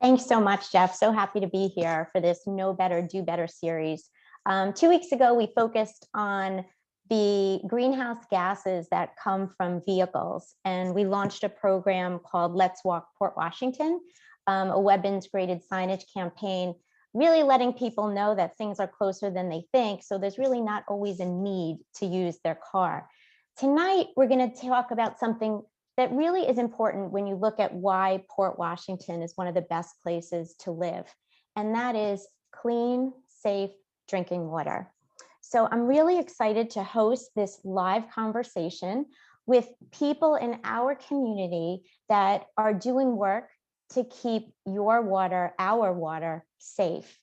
Thanks so much, Jeff. So happy to be here for this Know Better, Do Better series. 2 weeks ago, we focused on the greenhouse gases that come from vehicles, and we launched a program called Let's Walk Port Washington, a web integrated signage campaign, really letting people know that things are closer than they think. So there's really not always a need to use their car. Tonight, we're going to talk about something that really is important when you look at why Port Washington is one of the best places to live, and that is clean, safe drinking water. So I'm really excited to host this live conversation with people in our community that are doing work to keep your water, our water, safe.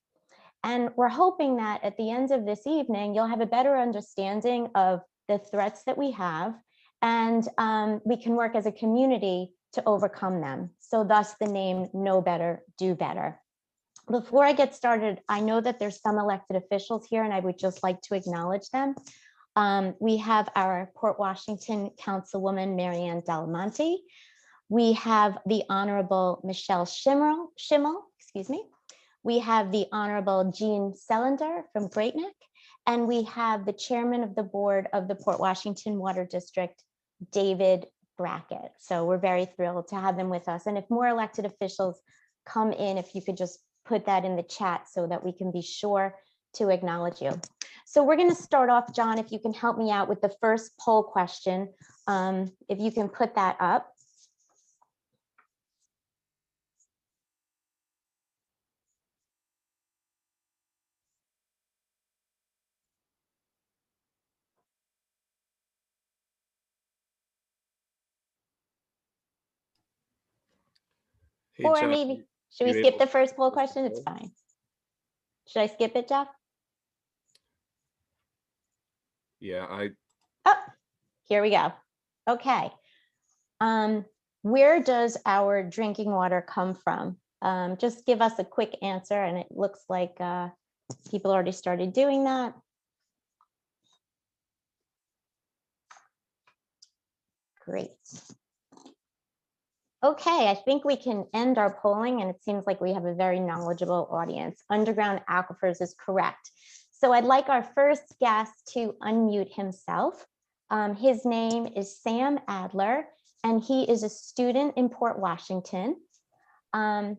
And we're hoping that at the end of this evening, you'll have a better understanding of the threats that we have, and we can work as a community to overcome them. So thus the name Know Better, Do Better. Before I get started, I know that there's some elected officials here, and I would just like to acknowledge them. We have our Port Washington Councilwoman, Marianne Delamonte. We have the Honorable Michelle Schimmel, excuse me. We have the Honorable Jean Sellender from Great Neck, and we have the Chairman of the Board of the Port Washington Water District, David Brackett. So we're very thrilled to have them with us. And if more elected officials come in, if you could just put that in the chat so that we can be sure to acknowledge you. So we're going to start off, John, if you can help me out with the first poll question. If you can put that up. Hey, or Jeff, maybe, should we skip the first poll question? It's fine. Should I skip it, Jeff? Yeah, Oh, here we go. Okay. Where does our drinking water come from? Just give us a quick answer, and it looks like people already started doing that. Great. Okay, I think we can end our polling, and it seems like we have a very knowledgeable audience. Underground aquifers is correct. So I'd like our first guest to unmute himself. His name is Sam Adler, and he is a student in Port Washington. Sam,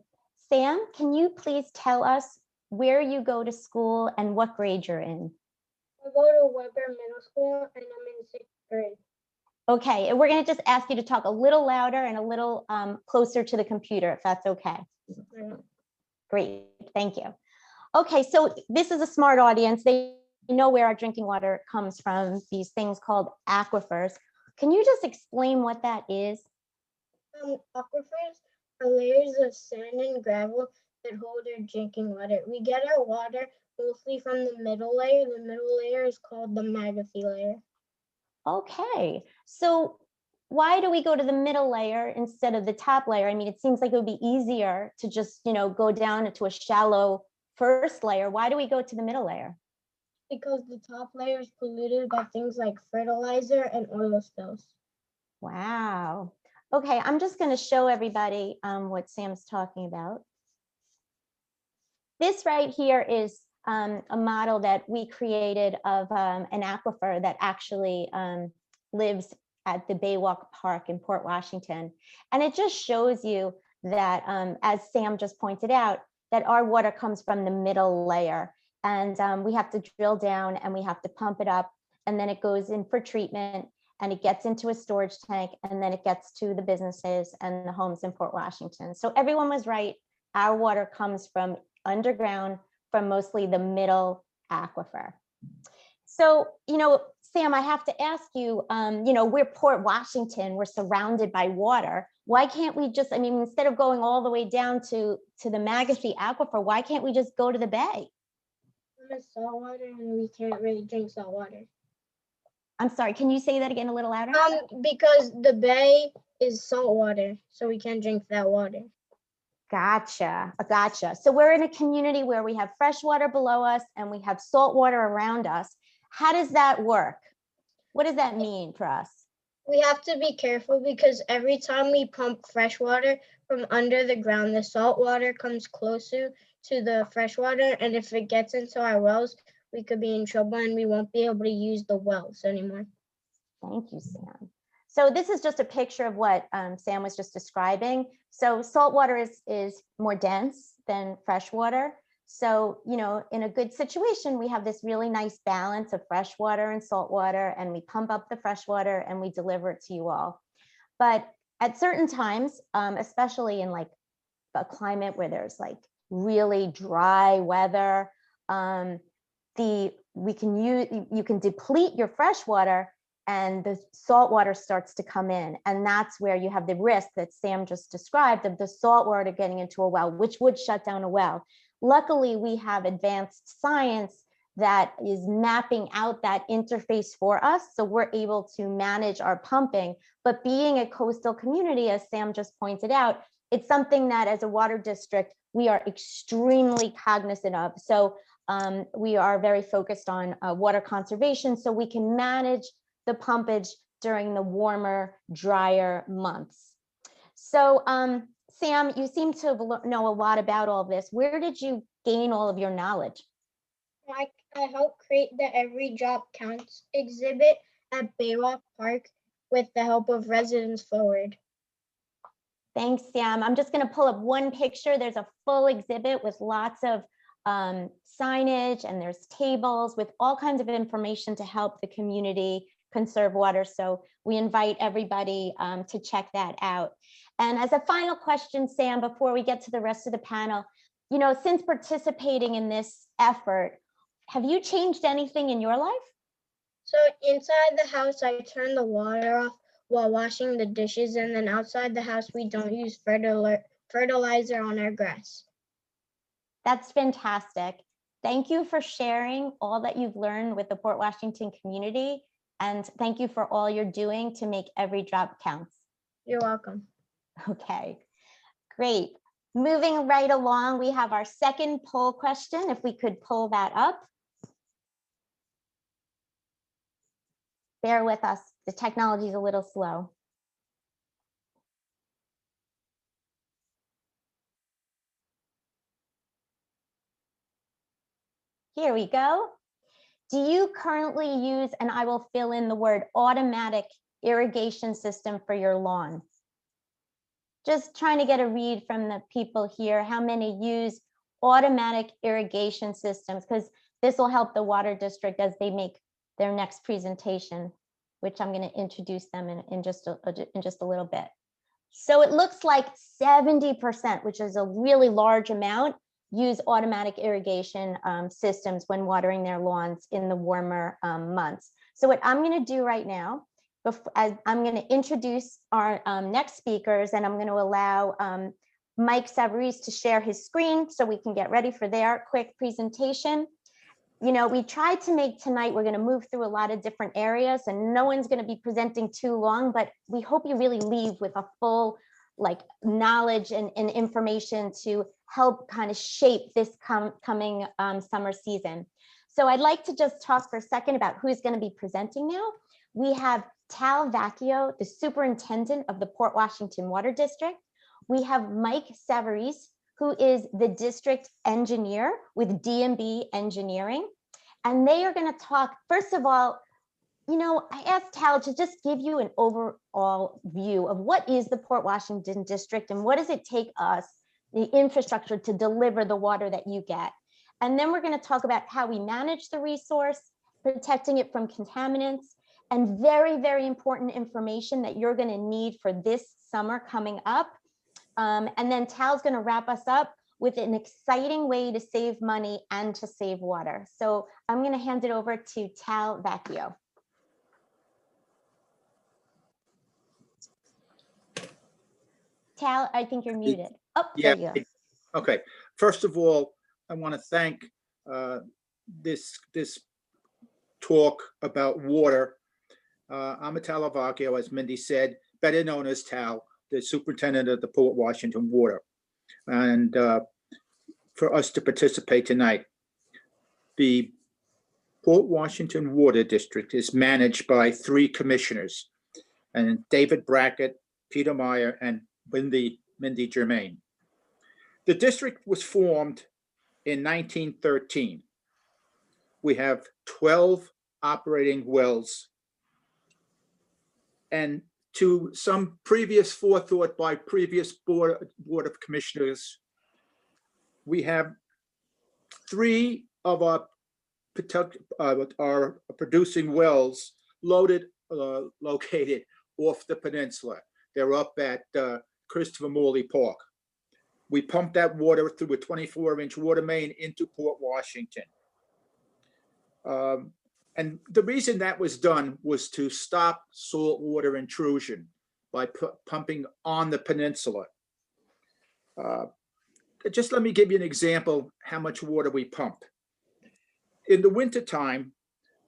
can you please tell us where you go to school and what grade you're in? I go to Weber Middle School, and I'm in 6th grade. Okay, and we're going to just ask you to talk a little louder and a little closer to the computer, if that's okay. Great, thank you. Okay, so this is a smart audience. They know where our drinking water comes from, these things called aquifers. Can you just explain what that is? Aquifers are layers of sand and gravel that hold our drinking water. We get our water mostly from the middle layer. The middle layer is called the McAfee layer. Okay, so why do we go to the middle layer instead of the top layer? I mean, it seems like it would be easier to just, go down into a shallow first layer. Why do we go to the middle layer? Because the top layer is polluted by things like fertilizer and oil spills. Wow. Okay, I'm just going to show everybody what Sam's talking about. This right here is a model that we created of an aquifer that actually lives at the Baywalk Park in Port Washington. And it just shows you that, as Sam just pointed out, that our water comes from the middle layer. And we have to drill down and we have to pump it up, and then it goes in for treatment, and it gets into a storage tank, and then it gets to the businesses and the homes in Port Washington. So everyone was right. Our water comes from underground, from mostly the middle aquifer. So, Sam, I have to ask you, we're Port Washington, we're surrounded by water. Why can't we just, instead of going all the way down to the McAfee aquifer, why can't we just go to the bay? It's salt water, and we can't really drink salt water. I'm sorry, can you say that again a little louder? Because the bay is salt water, so we can't drink that water. Gotcha. So we're in a community where we have fresh water below us and we have salt water around us. How does that work? What does that mean for us? We have to be careful because every time we pump fresh water from under the ground, the salt water comes closer to the fresh water, and if it gets into our wells, we could be in trouble and we won't be able to use the wells anymore. Thank you, Sam. So this is just a picture of what Sam was just describing. So salt water is more dense than fresh water. So, you know, in a good situation, we have this really nice balance of fresh water and salt water, and we pump up the fresh water and we deliver it to you all. But at certain times, especially in like a climate where there's like really dry weather, you can deplete your fresh water and the salt water starts to come in. And that's where you have the risk that Sam just described of the salt water getting into a well, which would shut down a well. Luckily, we have advanced science that is mapping out that interface for us. So we're able to manage our pumping. But being a coastal community, as Sam just pointed out, it's something that as a water district, we are extremely cognizant of. So we are very focused on water conservation so we can manage the pumpage during the warmer, drier months. So Sam, you seem to know a lot about all this. Where did you gain all of your knowledge? I helped create the Every Drop Counts exhibit at Baywalk Park with the help of Residents Forward. Thanks, Sam. I'm just going to pull up one picture. There's a full exhibit with lots of signage, and there's tables with all kinds of information to help the community conserve water. So we invite everybody to check that out. And as a final question, Sam, before we get to the rest of the panel, you know, since participating in this effort, have you changed anything in your life? So inside the house, I turn the water off while washing the dishes, and then outside the house, we don't use fertilizer on our grass. That's fantastic. Thank you for sharing all that you've learned with the Port Washington community. And thank you for all you're doing to make every drop counts. You're welcome. Okay, great. Moving right along, we have our second poll question. If we could pull that up. Bear with us. The technology is a little slow. Here we go. Do you currently use, and I will fill in the word, automatic irrigation system for your lawn? Just trying to get a read from the people here, how many use automatic irrigation systems, because this will help the water district as they make their next presentation, which I'm going to introduce them in just a little bit. So it looks like 70%, which is a really large amount, use automatic irrigation systems when watering their lawns in the warmer months. So what I'm going to do right now, I'm going to introduce our next speakers, and I'm going to allow Mike Savarese to share his screen so we can get ready for their quick presentation. You know, we tried to make tonight, we're going to move through a lot of different areas, and no one's going to be presenting too long, but we hope you really leave with a full like knowledge and information to help kind of shape this coming summer season. So I'd like to just talk for a second about who's going to be presenting now. We have Tal Vacchio, the superintendent of the Port Washington Water District. We have Mike Savarese, who is the district engineer with D&B Engineering. And they are going to talk, first of all, you know, I asked Tal to just give you an overall view of what is the Port Washington District and what does it take us, the infrastructure, to deliver the water that you get. And then we're going to talk about how we manage the resource, protecting it from contaminants, and very, very important information that you're going to need for this summer coming up. And then Tal's going to wrap us up with an exciting way to save money and to save water. So I'm going to hand it over to Tal Vacchio. Tal, I think you're muted. Oh, yeah. there you go. Okay. First of all, I want to thank this talk about water. I'm Tal Vacchio, as Mindy said, better known as Tal, the superintendent of the Port Washington Water. And for us to participate tonight, the Port Washington Water District is managed by 3 commissioners. and David Brackett, Peter Meyer, and Mindy Germain. The district was formed in 1913. We have 12 operating wells. And to some previous forethought by previous Board of Commissioners, we have 3 of our producing wells located off the peninsula. They're up at Christopher Morley Park. We pump that water through a 24-inch water main into Port Washington. And the reason that was done was to stop saltwater intrusion by pumping on the peninsula. Just let me give you an example how much water we pump. In the wintertime,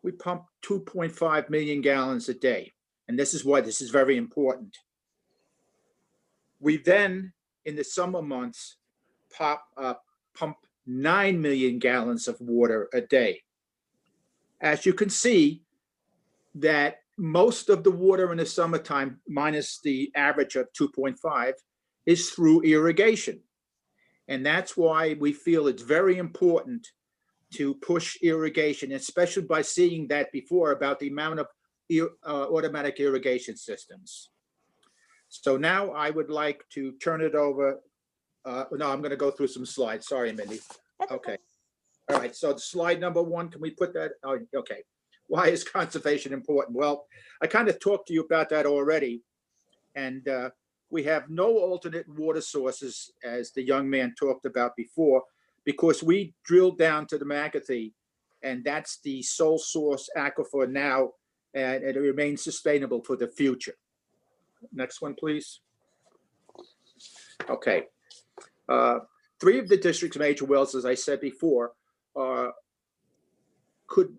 we pump 2.5 million gallons a day. And this is why this is very important. We then, in the summer months, pump 9 million gallons of water a day. As you can see, that most of the water in the summertime, minus the average of 2.5, is through irrigation. And that's why we feel it's very important to push irrigation, especially by seeing that before about the amount of automatic irrigation systems. So now I would like to turn it over. No, I'm going to go through some slides. Sorry, Mindy. Okay. All right. So slide number 1, can we put that? Oh, okay. Why is conservation important? Well, I kind of talked to you about that already. And we have no alternate water sources, as the young man talked about before, because we drilled down to the McAfee, and that's the sole source aquifer now, and it remains sustainable for the future. Next one, please. Okay. 3 of the district's major wells, as I said before, could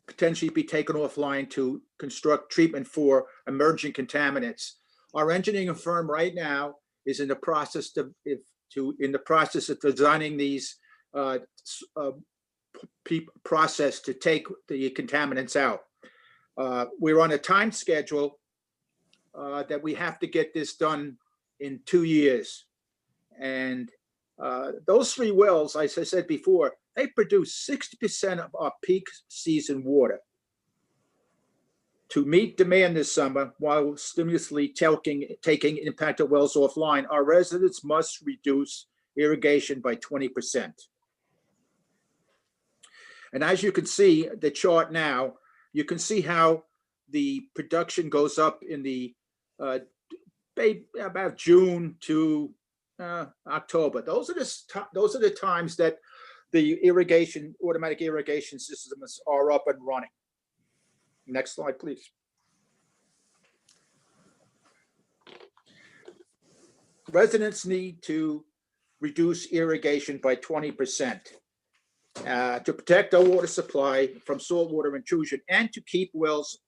potentially be taken offline to construct treatment for emerging contaminants. Our engineering firm right now is in the process of designing these process to take the contaminants out. We're on a time schedule that we have to get this done in 2 years. And those 3 wells, as I said before, they produce 60% of our peak season water. To meet demand this summer, while stimulously taking impacted wells offline, our residents must reduce irrigation by 20%. And as you can see, the chart now, you can see how the production goes up in the about June to October. Those are the times that the automatic irrigation systems are up and running. Next slide, please. Residents need to reduce irrigation by 20% to protect our water supply from saltwater intrusion and to keep wells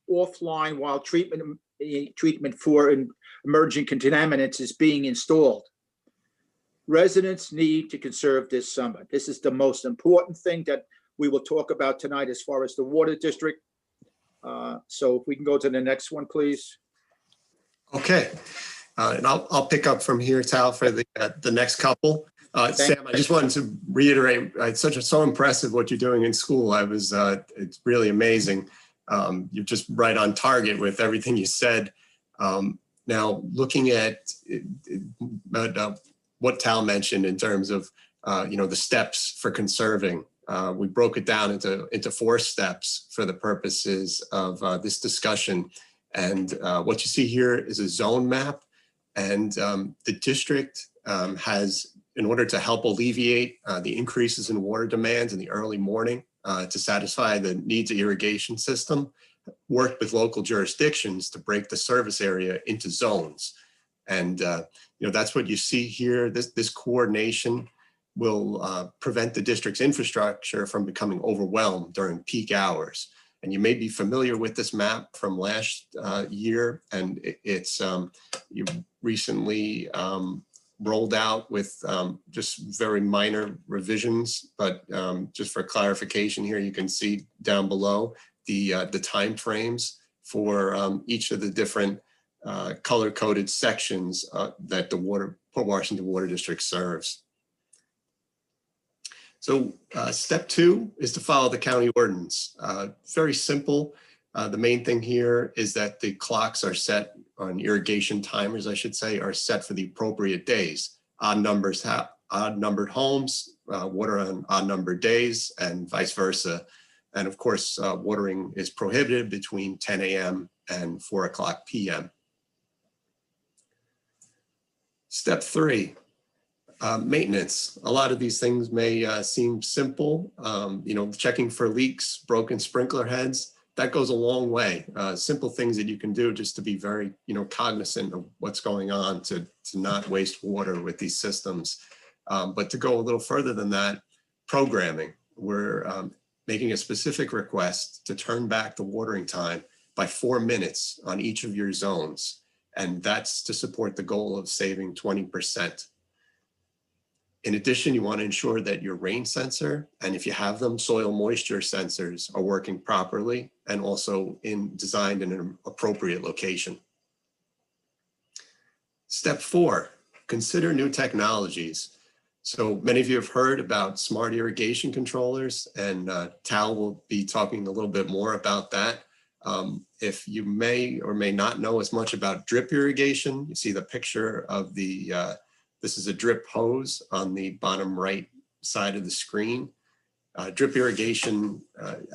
offline while treatment for emerging contaminants is being installed. Residents need to conserve this summer. This is the most important thing that we will talk about tonight as far as the water district. So if we can go to the next one, please. Okay, and I'll pick up from here, Tal, for the next couple. Sam, I just wanted to reiterate, it's so impressive what you're doing in school. It's really amazing. You're just right on target with everything you said. Now, looking at what Tal mentioned in terms of the steps for conserving, we broke it down into 4 steps for the purposes of this discussion. And what you see here is a zone map, and the district has, in order to help alleviate the increases in water demands in the early morning to satisfy the needs of irrigation system, worked with local jurisdictions to break the service area into zones. And that's what you see here. This coordination will prevent the district's infrastructure from becoming overwhelmed during peak hours. And you may be familiar with this map from last year, and it's you recently rolled out with just very minor revisions, but just for clarification here, you can see down below the time frames for each of the different color-coded sections that the Port Washington Water District serves. So step 2 is to follow the county ordinance. Very simple. The main thing here is that the clocks are set on irrigation timers, I should say, are set for the appropriate days. Odd-numbered homes, water on odd-numbered days, and vice versa. And of course, watering is prohibited between 10 a.m. and 4 o'clock p.m. Step 3, maintenance. A lot of these things may seem simple. Checking for leaks, broken sprinkler heads, that goes a long way. Simple things that you can do just to be very, cognizant of what's going on to not waste water with these systems. But to go a little further than that, programming. We're making a specific request to turn back the watering time by 4 minutes on each of your zones. And that's to support the goal of saving 20%. In addition, you want to ensure that your rain sensor, and if you have them, soil moisture sensors are working properly and also designed in an appropriate location. Step 4, consider new technologies. So many of you have heard about smart irrigation controllers, and Tal will be talking a little bit more about that. If you may or may not know as much about drip irrigation, you see the picture of this is a drip hose on the bottom right side of the screen. Drip irrigation,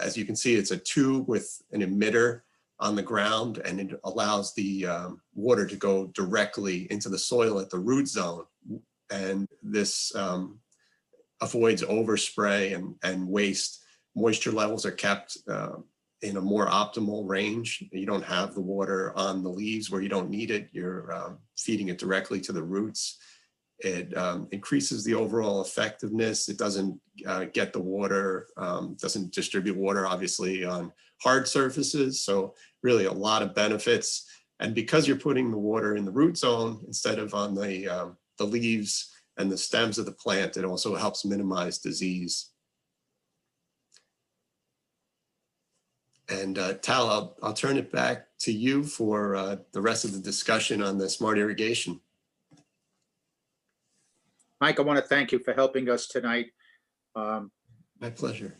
as you can see, it's a tube with an emitter on the ground, and it allows the water to go directly into the soil at the root zone. And this avoids overspray and waste. Moisture levels are kept in a more optimal range. You don't have the water on the leaves where you don't need it. You're feeding it directly to the roots. It increases the overall effectiveness. It doesn't get the water, doesn't distribute water, obviously, on hard surfaces. So really a lot of benefits. And because you're putting the water in the root zone instead of on the leaves and the stems of the plant, it also helps minimize disease. And Tal, I'll turn it back to you for the rest of the discussion on the smart irrigation. Mike, I want to thank you for helping us tonight. My pleasure.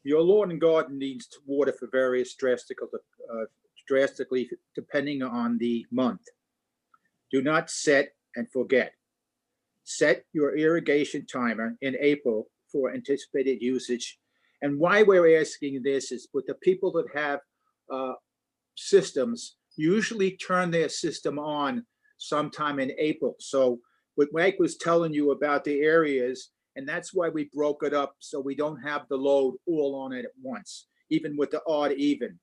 Your lawn and garden needs water for various drastically depending on the month. Do not set and forget. Set your irrigation timer in April for anticipated usage. And why we're asking this is with the people that have systems usually turn their system on sometime in April. So what Mike was telling you about the areas, and that's why we broke it up so we don't have the load all on it at once, even with the odd even.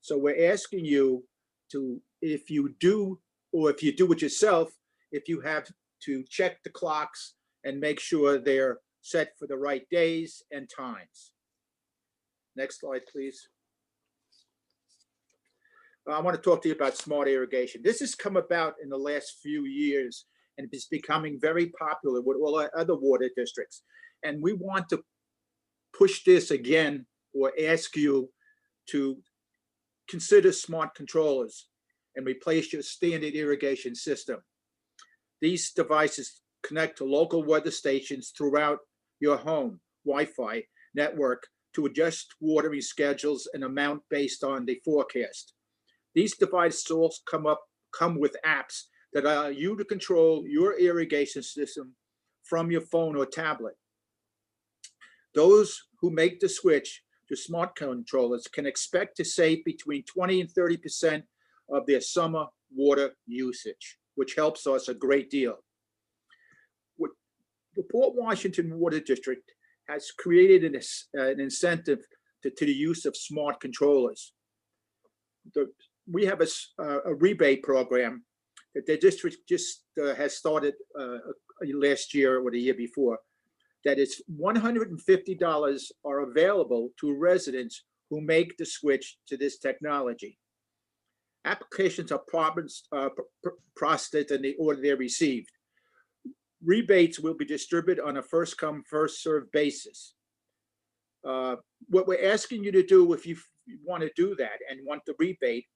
So we're asking you to, if you do, or if you do it yourself, if you have to check the clocks and make sure they're set for the right days and times. Next slide, please. I want to talk to you about smart irrigation. This has come about in the last few years and it's becoming very popular with all our other water districts. And we want to push this again or ask you to consider smart controllers and replace your standard irrigation system. These devices connect to local weather stations throughout your home Wi-Fi network to adjust watering schedules and amount based on the forecast. These devices also come with apps that allow you to control your irrigation system from your phone or tablet. Those who make the switch to smart controllers can expect to save between 20 and 30% of their summer water usage, which helps us a great deal. The Port Washington Water District has created an incentive to the use of smart controllers. We have a rebate program that the district just has started last year or the year before. That is $150 are available to residents who make the switch to this technology. Applications are processed in the order they're received. Rebates will be distributed on a first come, first served basis. What we're asking you to do, if you want to do that and want the rebate,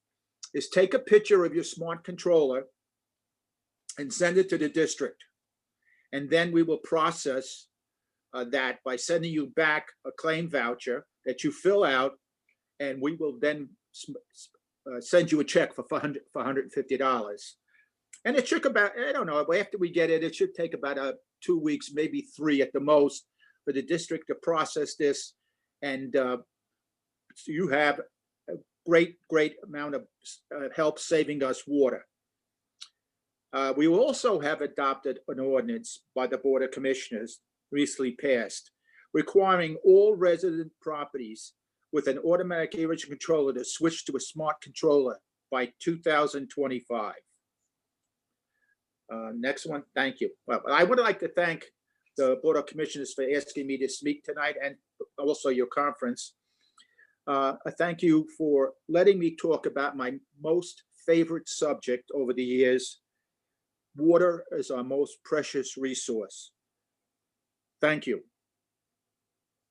is take a picture of your smart controller and send it to the district. And then we will process that by sending you back a claim voucher that you fill out, and we will then send you a check for $150. And it took about, I don't know, after we get it, it should take about 2 weeks, maybe 3 at the most, for the district to process this. And so you have a great amount of help saving us water. We also have adopted an ordinance by the Board of Commissioners, recently passed, requiring all resident properties with an automatic irrigation controller to switch to a smart controller by 2025. Next one, thank you. Well, I would like to thank the Board of Commissioners for asking me to speak tonight, and also your conference. I thank you for letting me talk about my most favorite subject over the years. Water is our most precious resource. Thank you.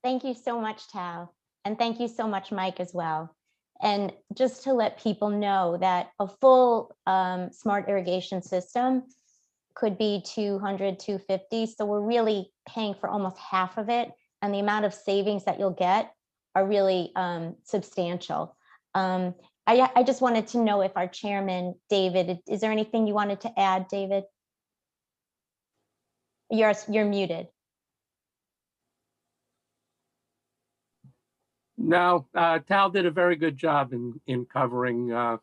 Thank you so much, Tal. And thank you so much, Mike, as well. And just to let people know that a full smart irrigation system could be $200, $250. So we're really paying for almost half of it. And the amount of savings that you'll get are really substantial. I just wanted to know if our chairman, David, is there anything you wanted to add, David? You're muted. No, Tal did a very good job in covering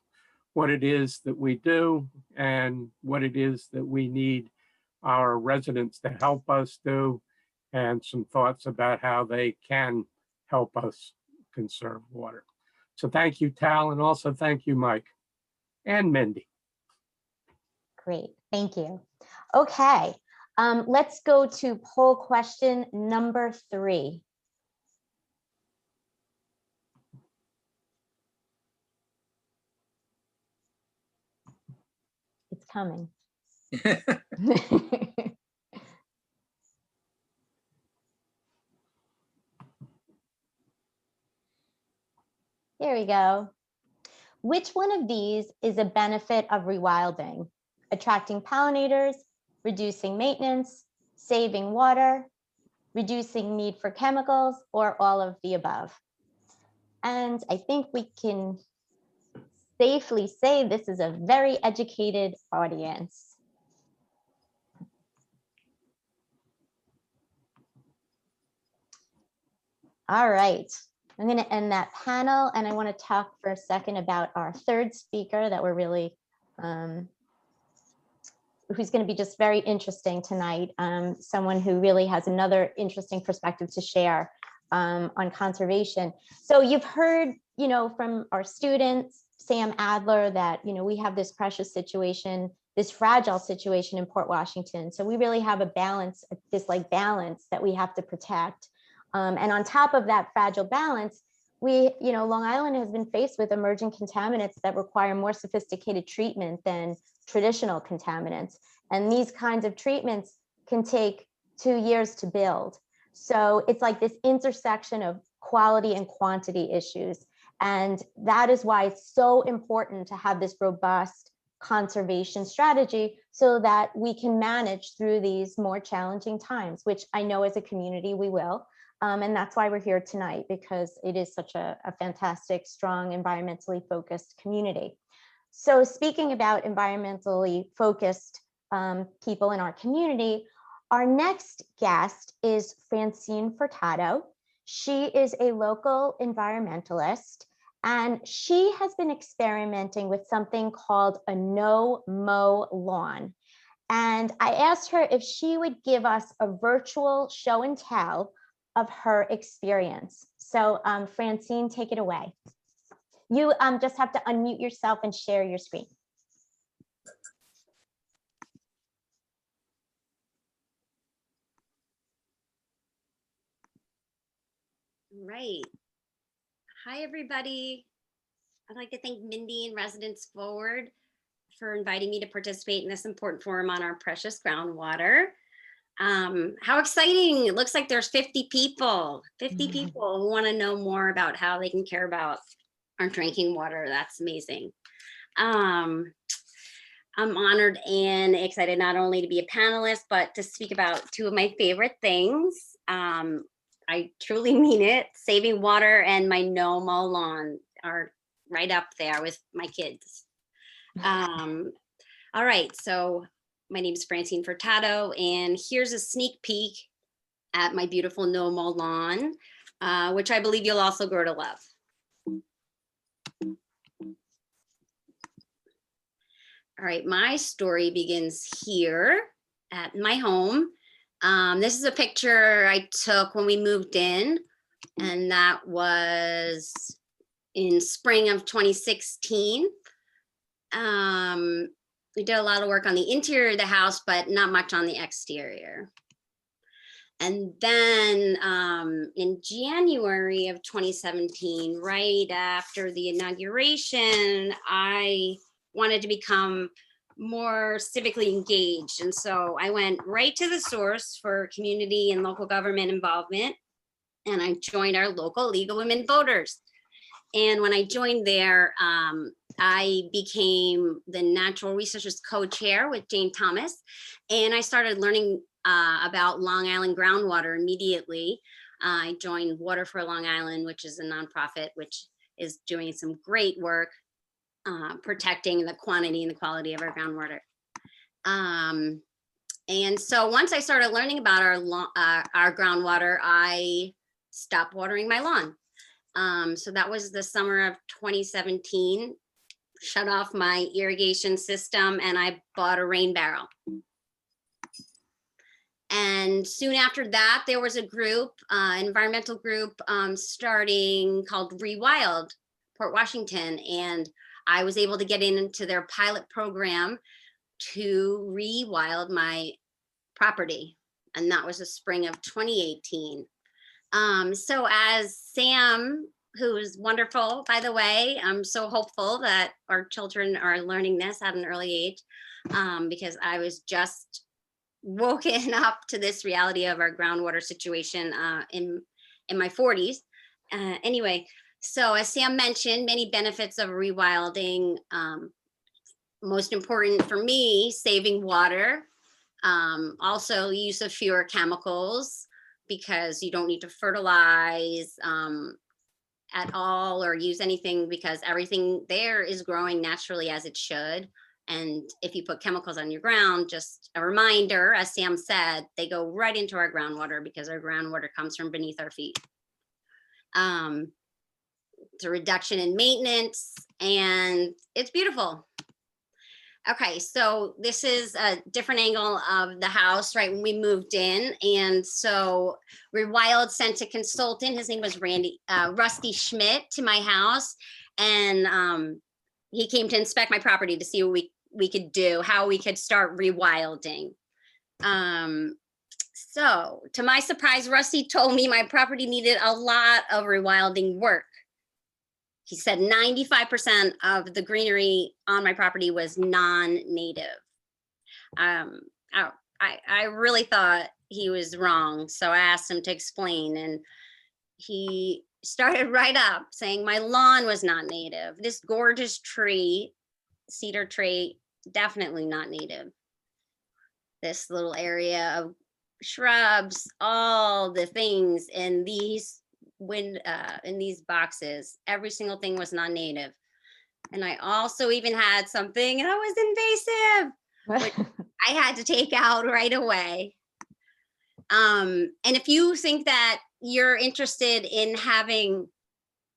what it is that we do and what it is that we need our residents to help us do, and some thoughts about how they can help us conserve water. So thank you, Tal, and also thank you, Mike and Mindy. Great, thank you. Okay, let's go to poll question number 3. It's coming. Here we go. Which one of these is a benefit of rewilding? Attracting pollinators, reducing maintenance, saving water, reducing need for chemicals, or all of the above? And I think we can safely say this is a very educated audience. All right, I'm going to end that panel, and I want to talk for a second about our third speaker that we're really, who's going to be just very interesting tonight. Someone who really has another interesting perspective to share on conservation. So you've heard, from our students, Sam Adler, that, we have this precious situation, this fragile situation in Port Washington. So we really have a balance, this balance that we have to protect. And on top of that fragile balance, Long Island has been faced with emerging contaminants that require more sophisticated treatment than traditional contaminants. And these kinds of treatments can take 2 years to build. So it's like this intersection of quality and quantity issues. And that is why it's so important to have this robust conservation strategy so that we can manage through these more challenging times, which I know as a community we will. And that's why we're here tonight, because it is such a fantastic, strong, environmentally focused community. So speaking about environmentally focused people in our community, our next guest is Francine Furtado. She is a local environmentalist, and she has been experimenting with something called a no-mow lawn. And I asked her if she would give us a virtual show and tell of her experience. So Francine, take it away. You just have to unmute yourself and share your screen. Right. Hi, everybody. I'd like to thank Mindy and Residents Forward for inviting me to participate in this important forum on our precious groundwater. How exciting. It looks like there's 50 people who want to know more about how they can care about our drinking water. That's amazing. I'm honored and excited not only to be a panelist, but to speak about two of my favorite things. I truly mean it. Saving water and my no-mow lawn are right up there with my kids. All right, so my name is Francine Furtado, and here's a sneak peek at my beautiful no-mow lawn, which I believe you'll also grow to love. All right, my story begins here at my home. This is a picture I took when we moved in, and that was in spring of 2016. We did a lot of work on the interior of the house, but not much on the exterior. And then in January of 2017, right after the inauguration, I wanted to become more civically engaged. And so I went right to the source for community and local government involvement. And I joined our local League of Women Voters. And when I joined there, I became the Natural Resources Co-Chair with Jane Thomas. And I started learning about Long Island groundwater immediately. I joined Water for Long Island, which is a nonprofit, which is doing some great work protecting the quantity and the quality of our groundwater. And so once I started learning about our groundwater, I stopped watering my lawn. So that was the summer of 2017, shut off my irrigation system, and I bought a rain barrel. And soon after that, there was a group, environmental group starting called Rewild, Port Washington. And I was able to get into their pilot program to rewild my property. And that was the spring of 2018. So as Sam, who's wonderful, by the way, I'm so hopeful that our children are learning this at an early age, because I was just woken up to this reality of our groundwater situation in my 40s. Anyway, so as Sam mentioned, many benefits of rewilding. Most important for me, saving water. Also use of fewer chemicals, because you don't need to fertilize at all or use anything, because everything there is growing naturally as it should. And if you put chemicals on your ground, just a reminder, as Sam said, they go right into our groundwater because our groundwater comes from beneath our feet. It's a reduction in maintenance, and it's beautiful. Okay, so this is a different angle of the house, right, when we moved in. And so Rewild sent a consultant, his name was Rusty Schmidt, to my house. And he came to inspect my property to see what we could do, how we could start rewilding. So to my surprise, Rusty told me my property needed a lot of rewilding work. He said 95% of the greenery on my property was non-native. I really thought he was wrong, so I asked him to explain, and he started right up saying my lawn was not native. This gorgeous tree, cedar tree, definitely not native. This little area of shrubs, all the things in these in these boxes, every single thing was non-native. And I also even had something that was invasive, which I had to take out right away. And if you think that you're interested in having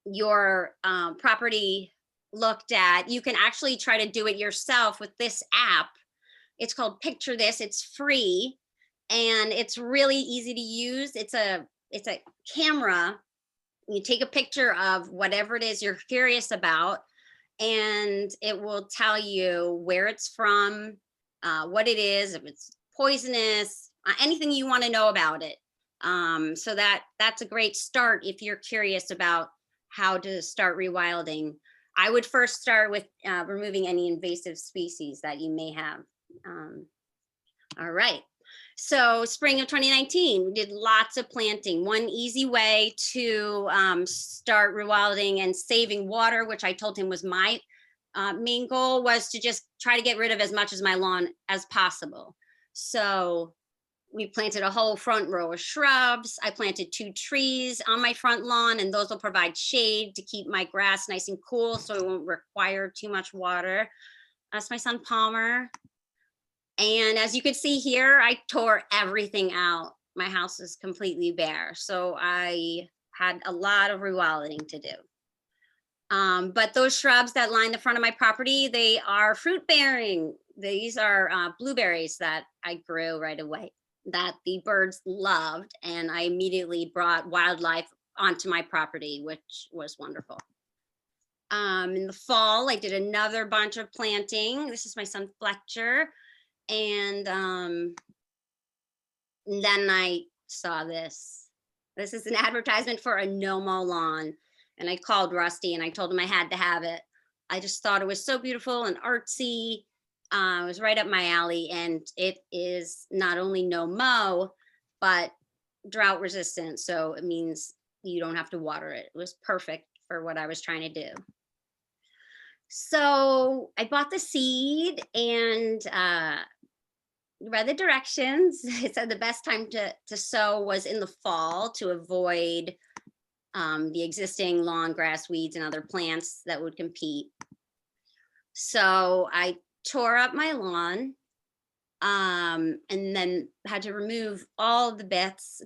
your property looked at, you can actually try to do it yourself with this app. It's called Picture This. It's free and it's really easy to use. It's a camera. You take a picture of whatever it is you're curious about, and it will tell you where it's from, what it is, if it's poisonous, anything you want to know about it. So that's a great start if you're curious about how to start rewilding. I would first start with removing any invasive species that you may have. All right. So spring of 2019, we did lots of planting. One easy way to start rewilding and saving water, which I told him was my main goal, was to just try to get rid of as much of my lawn as possible. So we planted a whole front row of shrubs. I planted 2 trees on my front lawn, and those will provide shade to keep my grass nice and cool so it won't require too much water. That's my son Palmer. And as you can see here, I tore everything out. My house is completely bare. So I had a lot of rewilding to do. But those shrubs that line the front of my property, they are fruit bearing. These are blueberries that I grew right away that the birds loved. And I immediately brought wildlife onto my property, which was wonderful. In the fall, I did another bunch of planting. This is my son Fletcher. And then I saw this. This is an advertisement for a no-mow lawn. And I called Rusty and I told him I had to have it. I just thought it was so beautiful and artsy. It was right up my alley, and it is not only no mow, but drought resistant. So it means you don't have to water it. It was perfect for what I was trying to do. So I bought the seed and read the directions. It said the best time to sow was in the fall to avoid the existing lawn grass, weeds, and other plants that would compete. So I tore up my lawn and then had to remove all of the bits.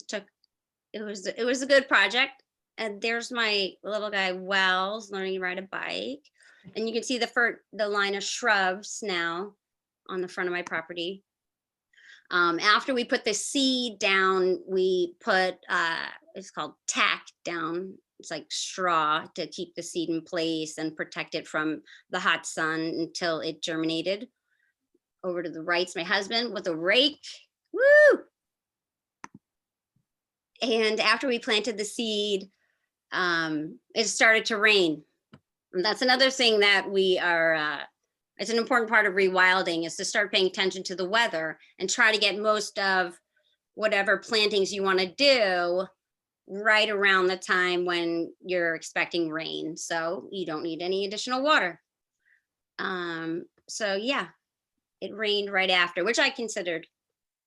It was a good project. And there's my little guy Wells learning to ride a bike. And you can see the line of shrubs now on the front of my property. After we put the seed down, we put it's called tack down. It's like straw to keep the seed in place and protect it from the hot sun until it germinated. Over to the right's my husband with a rake. Woo! And after we planted the seed, it started to rain. And that's another thing that we are, it's an important part of rewilding, is to start paying attention to the weather and try to get most of whatever plantings you want to do right around the time when you're expecting rain. So you don't need any additional water. So yeah, it rained right after, which I considered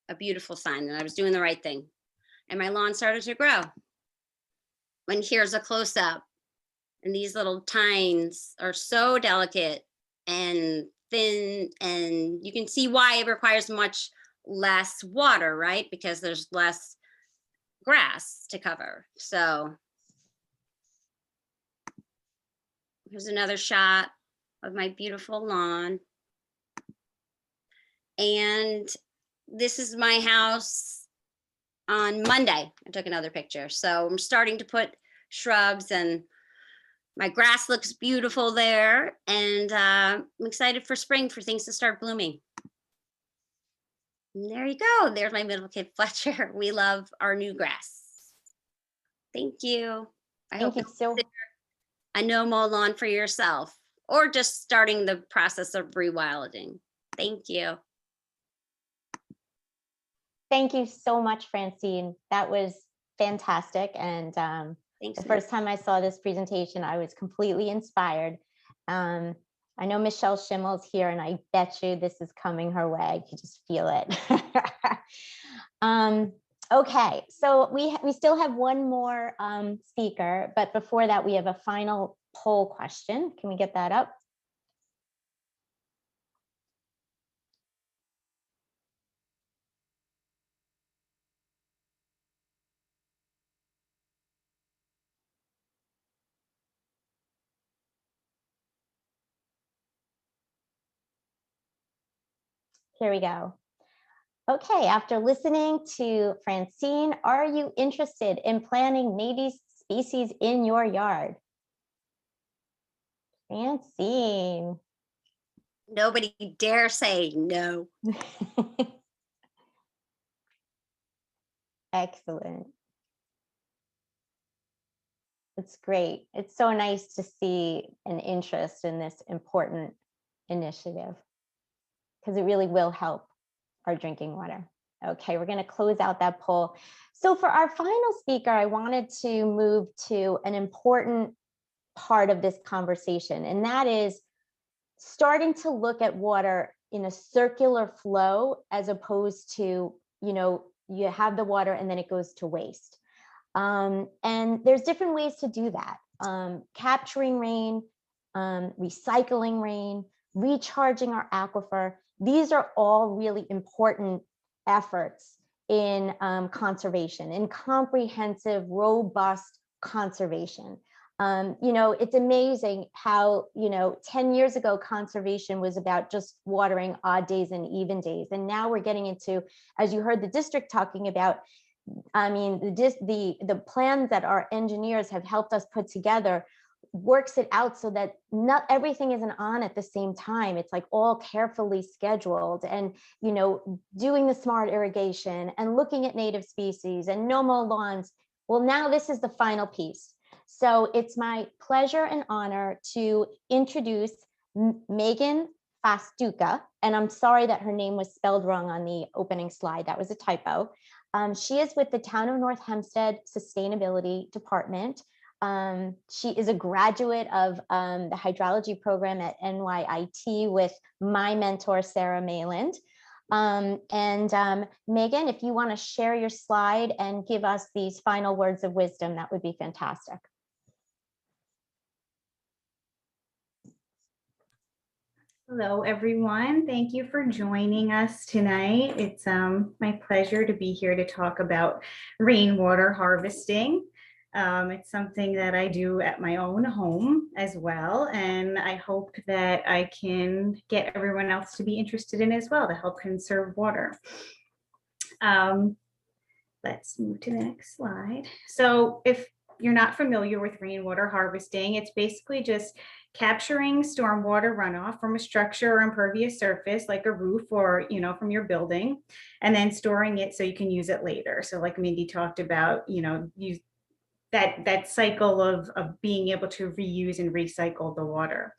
a beautiful sign that I was doing the right thing. And my lawn started to grow. And here's a close up. And these little tines are so delicate and thin, and you can see why it requires much less water, right? Because there's less grass to cover. So here's another shot of my beautiful lawn. And this is my house on Monday. I took another picture. So I'm starting to put shrubs, and my grass looks beautiful there. And I'm excited for spring for things to start blooming. And there you go. There's my middle kid, Fletcher. We love our new grass. Thank you. I hope Thank you so much. a no-mow lawn for yourself, or just starting the process of rewilding. Thank you. Thank you so much, Francine. That was fantastic. And Thanks. the first time I saw this presentation, I was completely inspired. I know Michelle Schimmel's here, and I bet you this is coming her way. I could just feel it. Okay, so we still have one more speaker, but before that, we have a final poll question. Can we get that up? Here we go. Okay, after listening to Francine, are you interested in planting native species in your yard? Francine. Nobody dare say no. Excellent. It's great. It's so nice to see an interest in this important initiative, because it really will help our drinking water. Okay, we're going to close out that poll. So for our final speaker, I wanted to move to an important part of this conversation, and that is starting to look at water in a circular flow as opposed to, you have the water and then it goes to waste. And there's different ways to do that. Capturing rain, recycling rain, recharging our aquifer. These are all really important efforts in conservation, in comprehensive, robust conservation. It's amazing how, 10 years ago, conservation was about just watering odd days and even days. And now we're getting into, as you heard the district talking about, the plans that our engineers have helped us put together works it out so that not everything isn't on at the same time. It's like all carefully scheduled, and doing the smart irrigation and looking at native species and no mow lawns. Well, now this is the final piece. So it's my pleasure and honor to introduce Megan Fastuca, and I'm sorry that her name was spelled wrong on the opening slide. That was a typo. She is with the Town of North Hempstead Sustainability Department. She is a graduate of the hydrology program at NYIT with my mentor, Sarah Mayland. Megan, if you want to share your slide and give us these final words of wisdom, that would be fantastic. Hello, everyone. Thank you for joining us tonight. It's my pleasure to be here to talk about rainwater harvesting. It's something that I do at my own home as well, and I hope that I can get everyone else to be interested in as well to help conserve water. Let's move to the next slide. So if you're not familiar with rainwater harvesting, it's basically just capturing stormwater runoff from a structure or impervious surface like a roof or from your building, and then storing it so you can use it later. So like Mindy talked about, use that cycle of being able to reuse and recycle the water.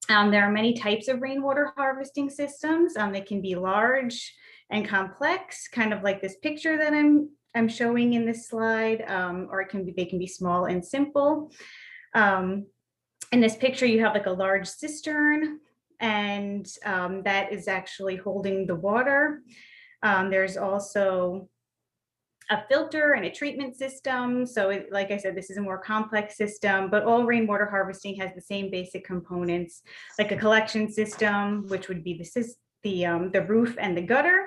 There are many types of rainwater harvesting systems. They can be large and complex, kind of like this picture that I'm showing in this slide, or they can be small and simple. In this picture, you have like a large cistern, and that is actually holding the water. There's also a filter and a treatment system. So like I said, this is a more complex system, but all rainwater harvesting has the same basic components, like a collection system, which would be the roof and the gutter,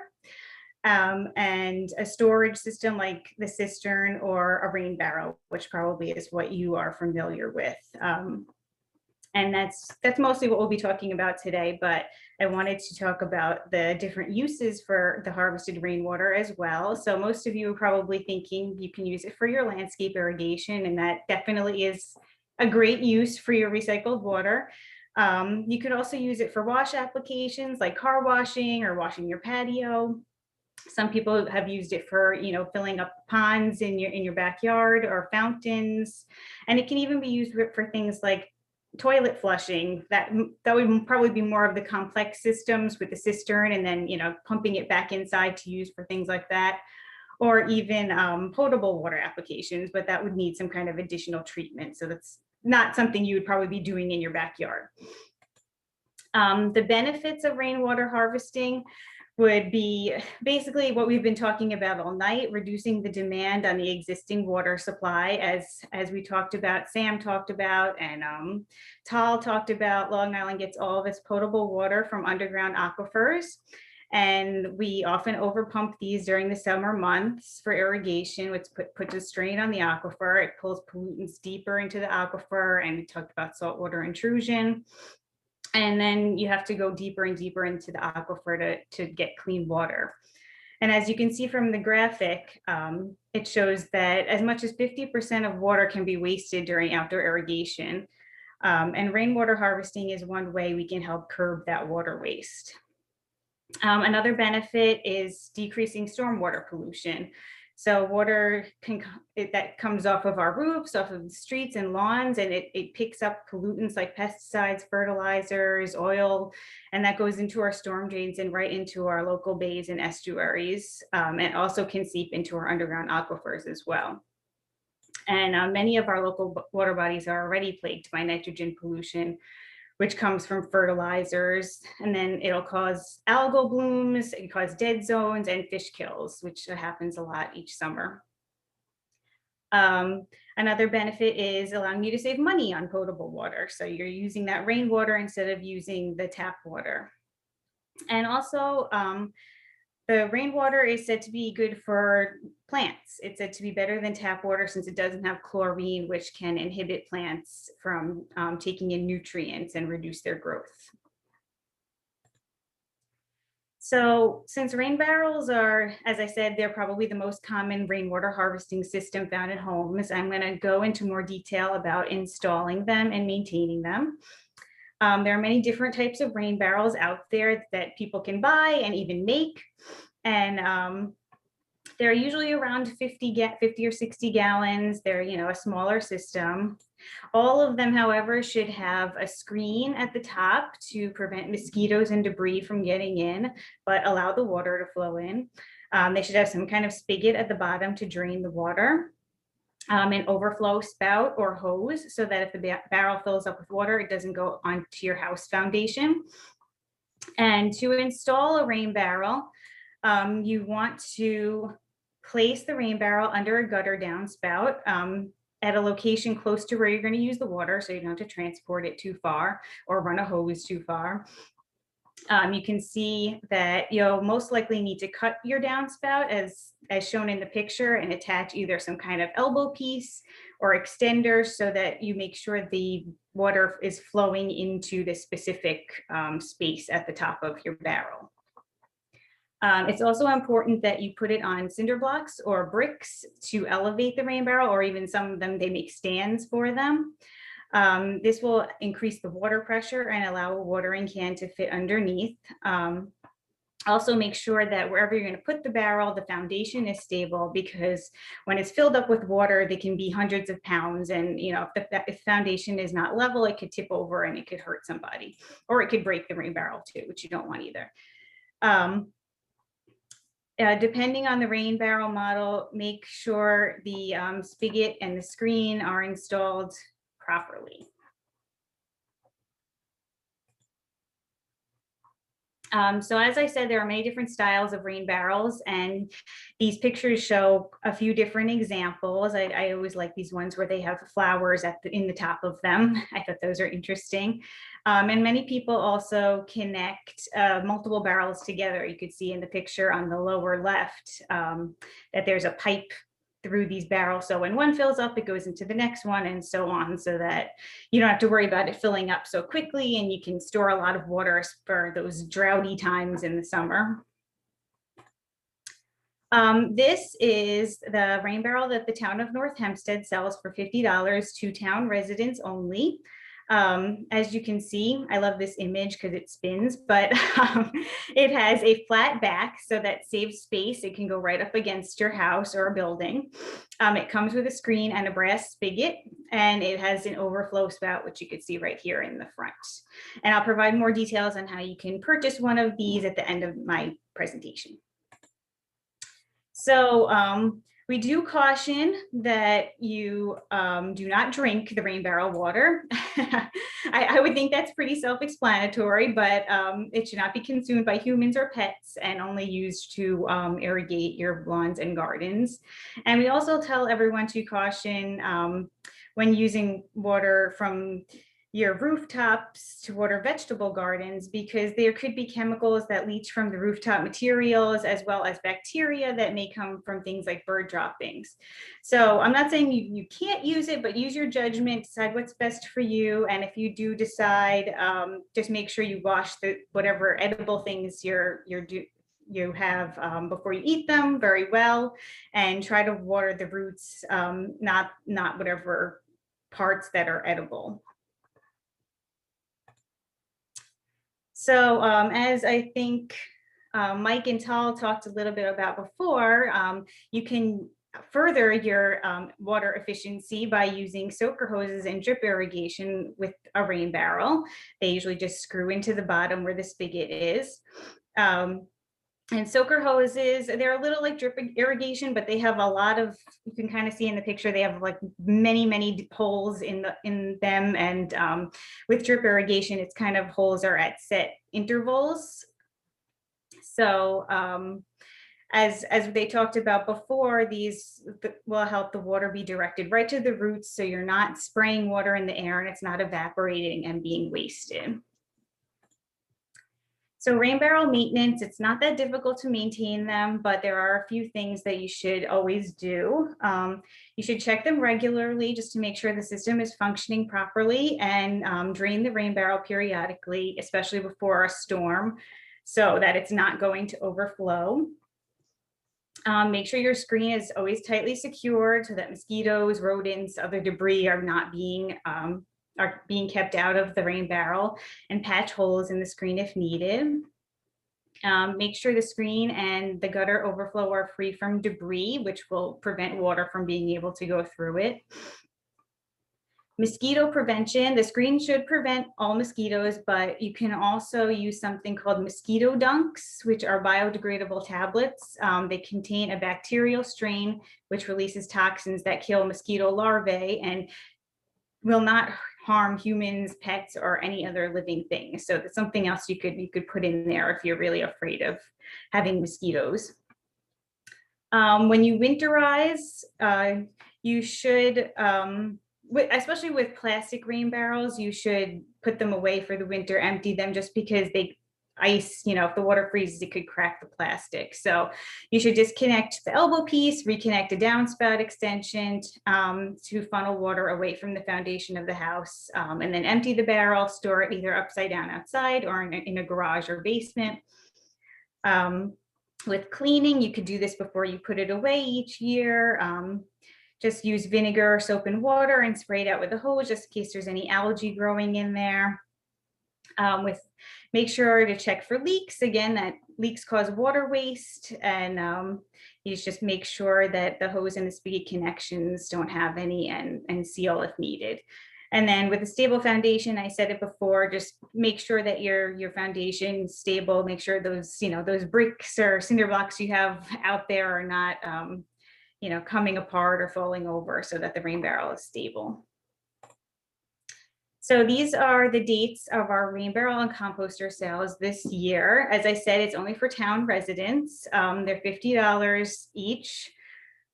and a storage system like the cistern or a rain barrel, which probably is what you are familiar with. And that's mostly what we'll be talking about today, but I wanted to talk about the different uses for the harvested rainwater as well. So most of you are probably thinking you can use it for your landscape irrigation, and that definitely is a great use for your recycled water. You could also use it for wash applications like car washing or washing your patio. Some people have used it for, filling up ponds in your backyard or fountains, and it can even be used for things like toilet flushing. That would probably be more of the complex systems with the cistern and then pumping it back inside to use for things like that, or even potable water applications, but that would need some kind of additional treatment. So that's not something you would probably be doing in your backyard. The benefits of rainwater harvesting would be basically what we've been talking about all night, reducing the demand on the existing water supply, as we talked about, Sam talked about, and Tal talked about. Long Island gets all of its potable water from underground aquifers, and we often overpump these during the summer months for irrigation, which puts a strain on the aquifer. It pulls pollutants deeper into the aquifer, and we talked about saltwater intrusion. And then you have to go deeper and deeper into the aquifer to get clean water. And as you can see from the graphic, it shows that as much as 50% of water can be wasted during outdoor irrigation. And rainwater harvesting is one way we can help curb that water waste. Another benefit is decreasing stormwater pollution. So water that comes off of our roofs, off of the streets and lawns, and it picks up pollutants like pesticides, fertilizers, oil, and that goes into our storm drains and right into our local bays and estuaries, and also can seep into our underground aquifers as well. And many of our local water bodies are already plagued by nitrogen pollution, which comes from fertilizers, and then it'll cause algal blooms, it can cause dead zones and fish kills, which happens a lot each summer. Another benefit is allowing you to save money on potable water. So you're using that rainwater instead of using the tap water. And also, the rainwater is said to be good for plants. It's said to be better than tap water since it doesn't have chlorine, which can inhibit plants from taking in nutrients and reduce their growth. So since rain barrels are, as I said, they're probably the most common rainwater harvesting system found in homes, I'm going to go into more detail about installing them and maintaining them. There are many different types of rain barrels out there that people can buy and even make. And they're usually around 50 or 60 gallons. They're, a smaller system. All of them, however, should have a screen at the top to prevent mosquitoes and debris from getting in, but allow the water to flow in. They should have some kind of spigot at the bottom to drain the water. An overflow spout or hose so that if the barrel fills up with water, it doesn't go onto your house foundation. And to install a rain barrel, you want to place the rain barrel under a gutter downspout at a location close to where you're going to use the water, so you don't have to transport it too far or run a hose too far. You can see that you'll most likely need to cut your downspout as shown in the picture and attach either some kind of elbow piece or extender so that you make sure the water is flowing into the specific space at the top of your barrel. It's also important that you put it on cinder blocks or bricks to elevate the rain barrel, or even some of them, they make stands for them. This will increase the water pressure and allow a watering can to fit underneath. Also make sure that wherever you're going to put the barrel, the foundation is stable, because when it's filled up with water, they can be hundreds of pounds. And, if the foundation is not level, it could tip over and it could hurt somebody, or it could break the rain barrel too, which you don't want either. Depending on the rain barrel model, make sure the spigot and the screen are installed properly. So as I said, there are many different styles of rain barrels, and these pictures show a few different examples. I always like these ones where they have flowers in the top of them. I thought those are interesting. And many people also connect multiple barrels together. You could see in the picture on the lower left that there's a pipe through these barrels. So when one fills up, it goes into the next one and so on, so that you don't have to worry about it filling up so quickly, and you can store a lot of water for those droughty times in the summer. This is the rain barrel that the town of North Hempstead sells for $50 to town residents only. As you can see, I love this image because it spins, but it has a flat back, so that saves space. It can go right up against your house or a building. It comes with a screen and a brass spigot, and it has an overflow spout, which you can see right here in the front. And I'll provide more details on how you can purchase one of these at the end of my presentation. So we do caution that you do not drink the rain barrel water. I would think that's pretty self-explanatory, but it should not be consumed by humans or pets, and only used to irrigate your lawns and gardens. And we also tell everyone to caution when using water from your rooftops to water vegetable gardens, because there could be chemicals that leach from the rooftop materials, as well as bacteria that may come from things like bird droppings. So I'm not saying you can't use it, but use your judgment, decide what's best for you. And if you do decide, just make sure you wash whatever edible things you have before you eat them very well, and try to water the roots, not whatever parts that are edible. So as I think Mike and Tal talked a little bit about before, you can further your water efficiency by using soaker hoses and drip irrigation with a rain barrel. They usually just screw into the bottom where the spigot is. And soaker hoses, they're a little like drip irrigation, but they have a lot of, you can kind of see in the picture, they have like many holes in them. And with drip irrigation, it's kind of holes are at set intervals. So as they talked about before, these will help the water be directed right to the roots, so you're not spraying water in the air and it's not evaporating and being wasted. So rain barrel maintenance, it's not that difficult to maintain them, but there are a few things that you should always do. You should check them regularly just to make sure the system is functioning properly, and drain the rain barrel periodically, especially before a storm, so that it's not going to overflow. Make sure your screen is always tightly secured so that mosquitoes, rodents, other debris are not being kept out of the rain barrel, and patch holes in the screen if needed. Make sure the screen and the gutter overflow are free from debris, which will prevent water from being able to go through it. Mosquito prevention, the screen should prevent all mosquitoes, but you can also use something called mosquito dunks, which are biodegradable tablets. They contain a bacterial strain which releases toxins that kill mosquito larvae and will not harm humans, pets, or any other living thing. So that's something else you could put in there if you're really afraid of having mosquitoes. When you winterize, you should, especially with plastic rain barrels, you should put them away for the winter, empty them, just because they ice, if the water freezes, it could crack the plastic. So you should disconnect the elbow piece, reconnect a downspout extension to funnel water away from the foundation of the house, and then empty the barrel, store it either upside down outside or in a garage or basement. With cleaning, you could do this before you put it away each year. Just use vinegar, soap, and water and spray it out with a hose just in case there's any algae growing in there. Make sure to check for leaks. Again, that leaks cause water waste, and you just make sure that the hose and the spigot connections don't have any, and seal if needed. And then with a stable foundation, I said it before, just make sure that your foundation is stable. Make sure those, those bricks or cinder blocks you have out there are not, coming apart or falling over, so that the rain barrel is stable. So these are the dates of our rain barrel and composter sales this year. As I said, it's only for town residents. They're $50 each,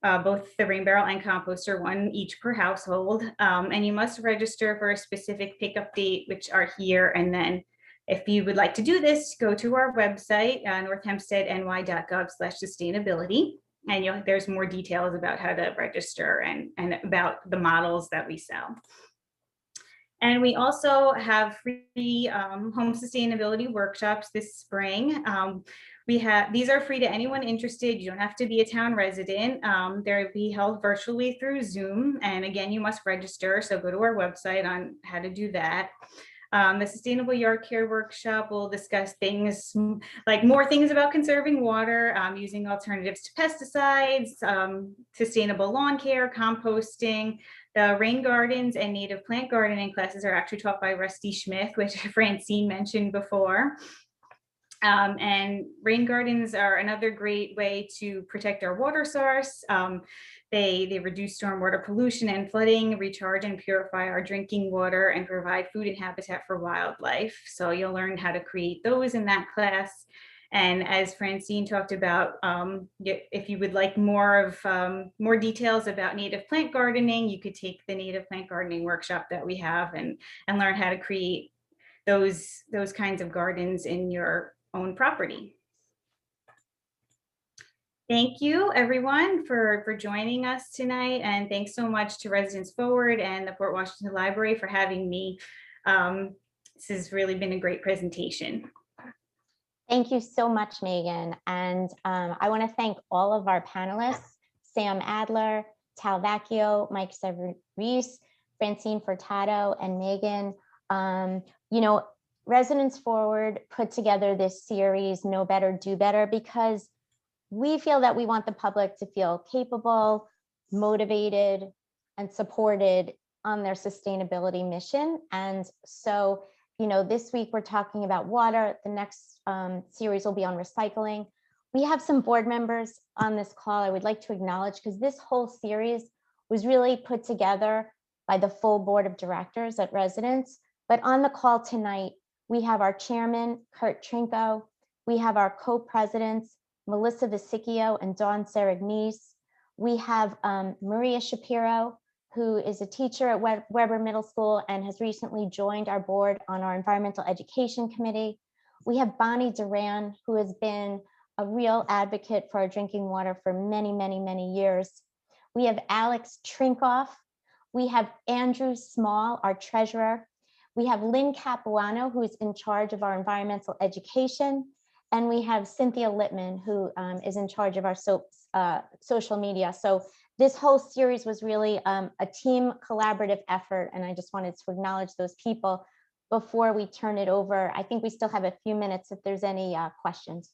both the rain barrel and composter, one each per household. And you must register for a specific pickup date, which are here. And then if you would like to do this, go to our website, northhempsteadny.gov/sustainability. And there's more details about how to register and about the models that we sell. And we also have free home sustainability workshops this spring. These are free to anyone interested. You don't have to be a town resident. They'll be held virtually through Zoom. And again, you must register. So go to our website on how to do that. The Sustainable Yard Care Workshop will discuss things like more things about conserving water, using alternatives to pesticides, sustainable lawn care, composting. The rain gardens and native plant gardening classes are actually taught by Rusty Smith, which Francine mentioned before. And rain gardens are another great way to protect our water source. They reduce stormwater pollution and flooding, recharge and purify our drinking water, and provide food and habitat for wildlife. So you'll learn how to create those in that class. And as Francine talked about, if you would like more details about native plant gardening, you could take the native plant gardening workshop that we have and learn how to create those kinds of gardens in your own property. Thank you, everyone, for joining us tonight. And thanks so much to Residents Forward and the Port Washington Library for having me. This has really been a great presentation. Thank you so much, Megan. And I want to thank all of our panelists, Sam Adler, Tal Vecchio, Mike Severese, Francine Furtado, and Megan. Residents Forward put together this series, Know Better, Do Better, because we feel that we want the public to feel capable, motivated, and supported on their sustainability mission. And so, this week we're talking about water. The next series will be on recycling. We have some board members on this call I would like to acknowledge, because this whole series was really put together by the full board of directors at Residents. But on the call tonight, we have our chairman, Kurt Trinko. We have our co-presidents, Melissa Vesicchio and Dawn Saragnese. We have Maria Shapiro, who is a teacher at Weber Middle School and has recently joined our board on our environmental education committee. We have Bonnie Duran, who has been a real advocate for our drinking water for many, many, many years. We have Alex Trinkoff. We have Andrew Small, our treasurer. We have Lynn Capuano, who is in charge of our environmental education. And we have Cynthia Littman, who is in charge of our social media. So this whole series was really a team collaborative effort. And I just wanted to acknowledge those people before we turn it over. I think we still have a few minutes if there's any questions.